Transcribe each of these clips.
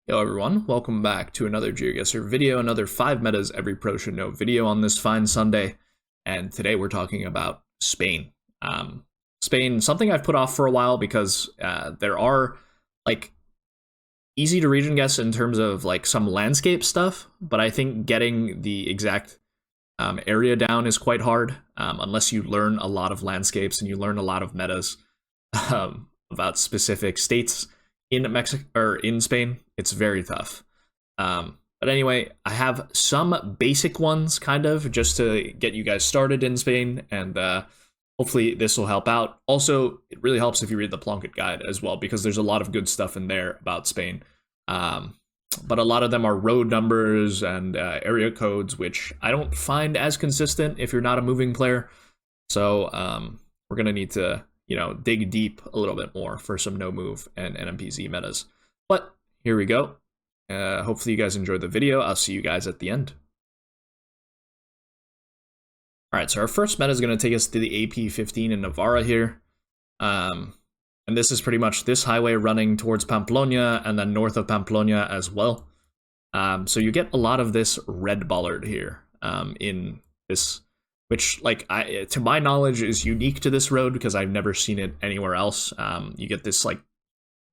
Yo everyone, welcome back to another GeoGuessr video, another 5 metas every pro should know video on this fine Sunday, and today we're talking about Spain. Spain, something I've put off for a while because there are like easy to region guess in terms of like some landscape stuff, but I think getting the exact area down is quite hard unless you learn a lot of landscapes and you learn a lot of metas about specific states in Mexico or in Spain. It's very tough. But anyway, I have some basic ones kind of just to get you guys started in Spain, and hopefully this will help out. Also, it really helps if you read the Plunkett guide as well, because there's a lot of good stuff in there about Spain. But a lot of them are road numbers and area codes, which I don't find as consistent if you're not a moving player. So we're going to need to, dig deep a little bit more for some no move and NMPZ metas. But here we go. Hopefully you guys enjoyed the video. I'll see you guys at the end. All right, so our first meta is going to take us to the AP15 in Navarra here. And this is pretty much this highway running towards Pamplona and then north of Pamplona as well. So you get a lot of this red bollard here in this, which, to my knowledge, is unique to this road because I've never seen it anywhere else. You get this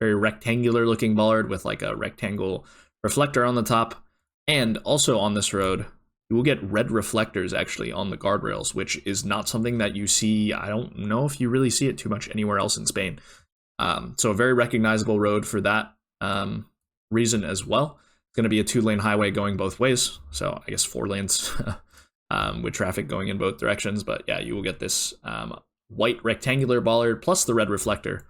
very rectangular looking bollard with like a rectangle reflector on the top, and also on this road you will get red reflectors actually on the guardrails, which is not something that you see. I don't know if you really see it too much anywhere else in Spain. So a very recognizable road for that reason as well. It's going to be a 2-lane highway going both ways, so I guess 4 lanes with traffic going in both directions. But yeah, you will get this white rectangular bollard plus the red reflector,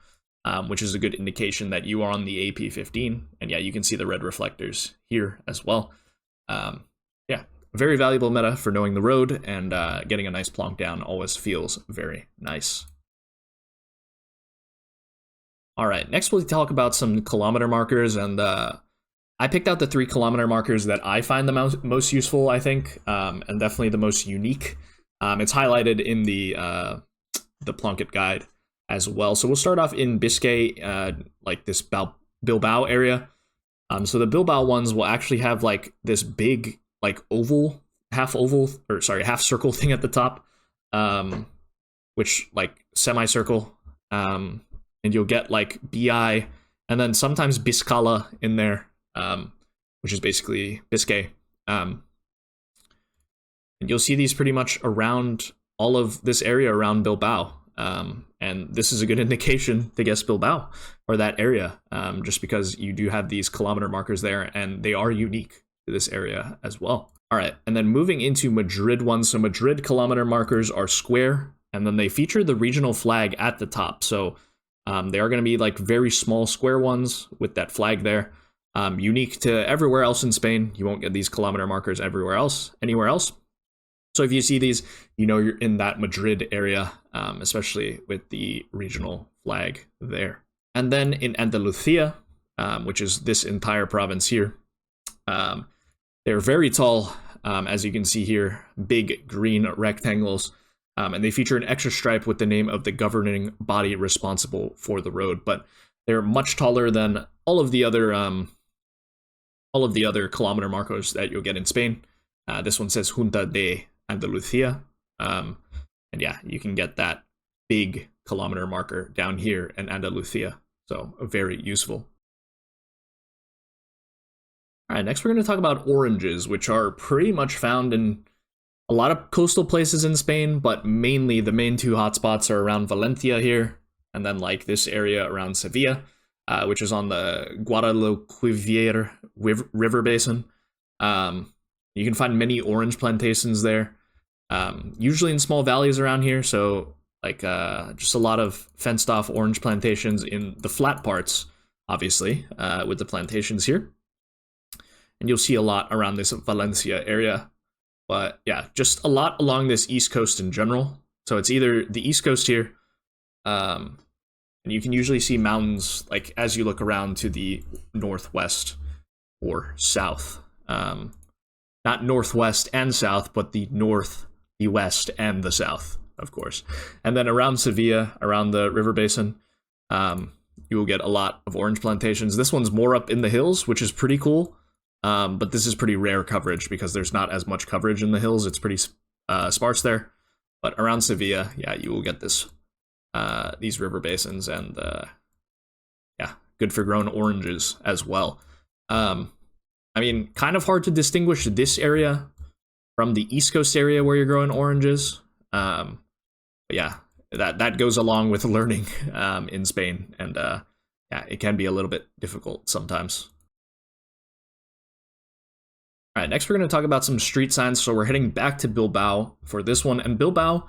which is a good indication that you are on the AP15. And yeah, you can see the red reflectors here as well. Yeah, very valuable meta for knowing the road, and getting a nice plonk down always feels very nice. All right, next we'll talk about some kilometer markers, and I picked out the 3 kilometer markers that I find the most useful, I think, and definitely the most unique. It's highlighted in the Plunkett guide as well. So we'll start off in Biscay, like this Bilbao area. So the Bilbao ones will actually have like this big half circle thing at the top, which like semicircle, and you'll get like BI and then sometimes Biscala in there, which is basically Biscay. And you'll see these pretty much around all of this area around Bilbao. And this is a good indication to guess Bilbao or that area, just because you do have these kilometer markers there and they are unique to this area as well. All right, and then moving into Madrid ones. So Madrid kilometer markers are square, and then they feature the regional flag at the top. So they are going to be like very small square ones with that flag there. Unique to everywhere else in Spain. You won't get these kilometer markers anywhere else. So if you see these, you're in that Madrid area, especially with the regional flag there. And then in Andalusia, which is this entire province here, they're very tall, as you can see here, big green rectangles, and they feature an extra stripe with the name of the governing body responsible for the road. But they're much taller than all of the other kilometer markers that you'll get in Spain. This one says Junta de Andalusia, and yeah, you can get that big kilometer marker down here in Andalusia, so very useful. All right, next we're going to talk about oranges, which are pretty much found in a lot of coastal places in Spain, but mainly the main 2 hotspots are around Valencia here, and then like this area around Sevilla, which is on the Guadalquivir river basin. You can find many orange plantations there, usually in small valleys around here. So just a lot of fenced off orange plantations in the flat parts, obviously, with the plantations here. And you'll see a lot around this Valencia area. But yeah, just a lot along this east coast in general. So it's either the east coast here, and you can usually see mountains like as you look around to the northwest or south. Not northwest and south, but the north, the west, and the south, of course. And then around Sevilla, around the river basin, you will get a lot of orange plantations. This one's more up in the hills, which is pretty cool. But this is pretty rare coverage because there's not as much coverage in the hills. It's pretty sparse there. But around Sevilla, yeah, you will get this these river basins, and yeah, good for growing oranges as well. I mean, kind of hard to distinguish this area from the East Coast area where you're growing oranges. But yeah, that goes along with learning in Spain, and yeah, it can be a little bit difficult sometimes. All right, next we're going to talk about some street signs. So we're heading back to Bilbao for this one, and Bilbao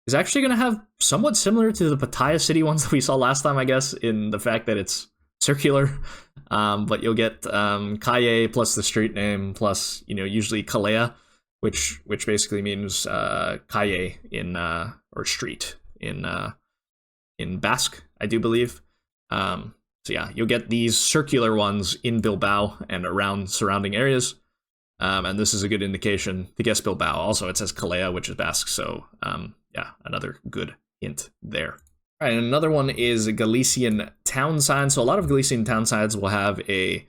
is actually going to have somewhat similar to the Pattaya City ones that we saw last time, I guess, in the fact that it's circular. But you'll get calle plus the street name plus, usually calea, which basically means calle in or street in Basque, I do believe. So yeah, you'll get these circular ones in Bilbao and around surrounding areas. And this is a good indication to guess Bilbao. Also, it says Calea, which is Basque, so yeah, another good hint there. All right, and another one is Galician town sign. So a lot of Galician town signs will have a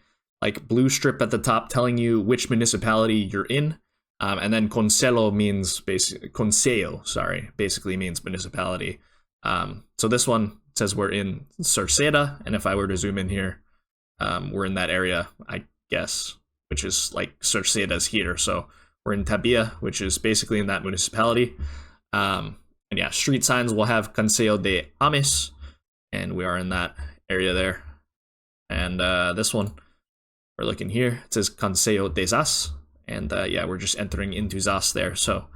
blue strip at the top telling you which municipality you're in, and then Concello means basically means municipality. So this one says we're in Cerceda, and if I were to zoom in here, we're in that area, I guess, which is like Cerceda's here. So we're in Tabia, which is basically in that municipality. And yeah, street signs will have Consejo de Ames, and we are in that area there. And this one, we're looking here, it says Consejo de Zas, and yeah, we're just entering into Zas there. So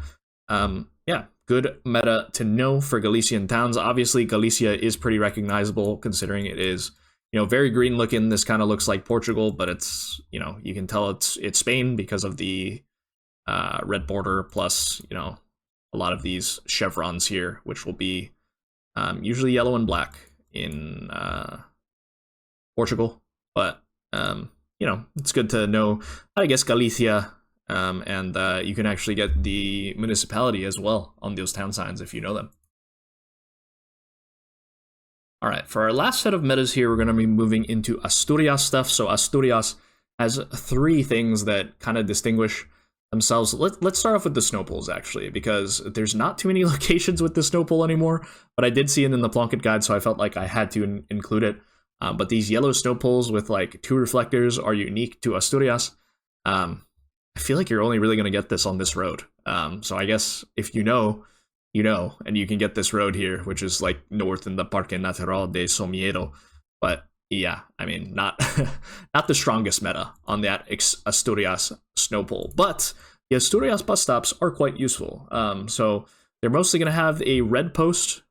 yeah, good meta to know for Galician towns. Obviously, Galicia is pretty recognizable considering it is, very green looking. This kind of looks like Portugal, but it's, you can tell it's Spain because of the red border plus, a lot of these chevrons here, which will be usually yellow and black in Portugal. But, it's good to know how to guess Galicia, and you can actually get the municipality as well on those town signs if you know them. All right, for our last set of metas here, we're going to be moving into Asturias stuff. So Asturias has three things that kind of distinguish themselves. Let's start off with the snow poles, actually, because there's not too many locations with the snow pole anymore, but I did see it in the Plunkett guide, so I felt like I had to include it. But these yellow snow poles with 2 reflectors are unique to Asturias. I feel like you're only really going to get this on this road. So I guess if you know, and you can get this road here, which is north in the Parque Natural de Somiedo. But yeah, I mean, not the strongest meta on that Asturias snow pole. But the Asturias bus stops are quite useful. So they're mostly going to have a red post.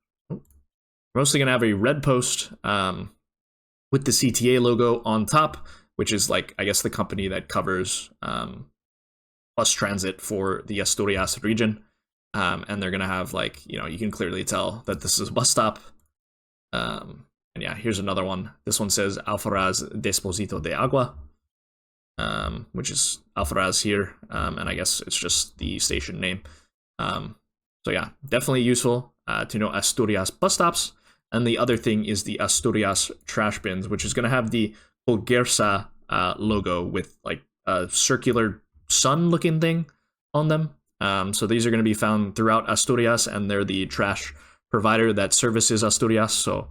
With the CTA logo on top, which is I guess the company that covers bus transit for the Asturias region. And they're going to have you can clearly tell that this is a bus stop. And yeah, here's another one. This one says Alfaraz Desposito de Agua, which is Alfaraz here. And I guess it's just the station name. So yeah, definitely useful to know Asturias bus stops. And the other thing is the Asturias trash bins, which is going to have the Bolgarsa logo with a circular sun looking thing on them. So these are going to be found throughout Asturias, and they're the trash provider that services Asturias. So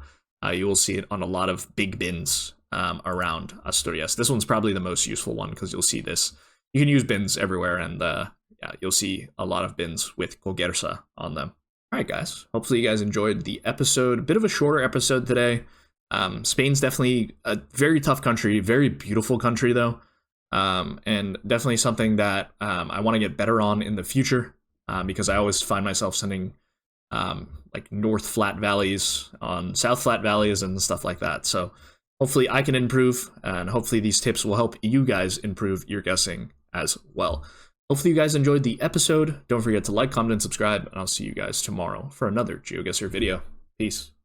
you will see it on a lot of big bins around Asturias. This one's probably the most useful one because you'll see this. You can use bins everywhere, and yeah, you'll see a lot of bins with Colgersa on them. All right, guys. Hopefully you guys enjoyed the episode. A bit of a shorter episode today. Spain's definitely a very tough country, very beautiful country, though. And definitely something that I want to get better on in the future, because I always find myself sending north flat valleys on south flat valleys and stuff like that. So hopefully I can improve, and hopefully these tips will help you guys improve your guessing as well. Hopefully you guys enjoyed the episode. Don't forget to like, comment, and subscribe, and I'll see you guys tomorrow for another GeoGuessr video. Peace.